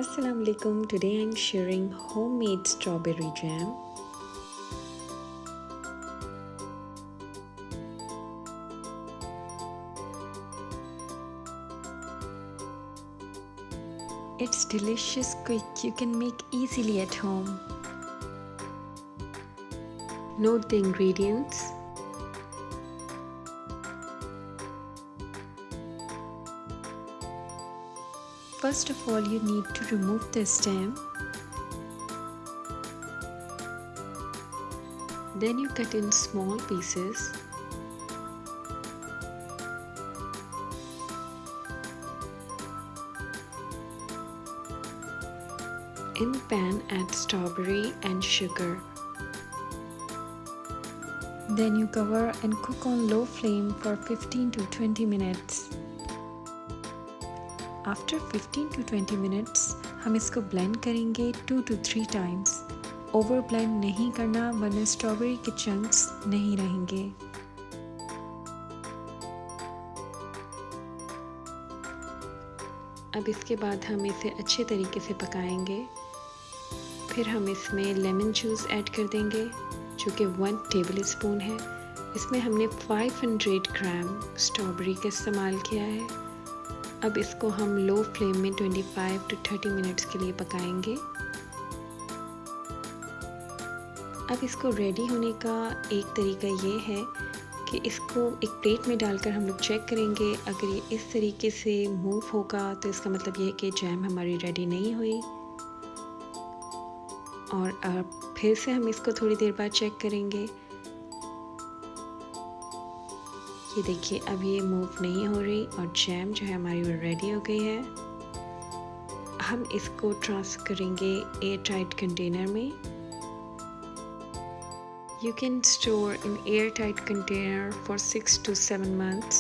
Assalamu alaikum. Today I'm sharing homemade strawberry jam. It's delicious, quick, you can make easily at home. Note the ingredients. First of all, you need to remove the stem. Then you cut in small pieces. In the pan, add strawberry and sugar. Then you cover and cook on low flame for 15 to 20 minutes. After 15 to 20 minutes, हम इसको blend करेंगे 2 to 3 times. Over blend नहीं करना वरना strawberry के chunks नहीं रहेंगे. अब इसके बाद हम इसे अच्छे तरीके से पकाएंगे. फिर हम इसमें लेमन जूस ऐड कर देंगे जो कि 1 टेबलस्पून है. इसमें हमने 500 ग्राम स्ट्रॉबेरी का इस्तेमाल किया है. अब इसको हम लो फ्लेम में 25 to 30 मिनट्स के लिए पकाएंगे. अब इसको रेडी होने का एक तरीका ये है कि इसको एक प्लेट में डालकर हम लोग चेक करेंगे. अगर ये इस तरीके से मूव होगा तो इसका मतलब ये है कि जैम हमारी रेडी नहीं हुई. और अब फिर से हम इसको थोड़ी देर बाद चेक करेंगे. ये देखिए अब ये मूव नहीं हो रही और जैम जो है हमारी वो रेडी हो गई है. हम इसको ट्रांसफर करेंगे एयर टाइट कंटेनर में. You can store in airtight container for 6 to 7 months.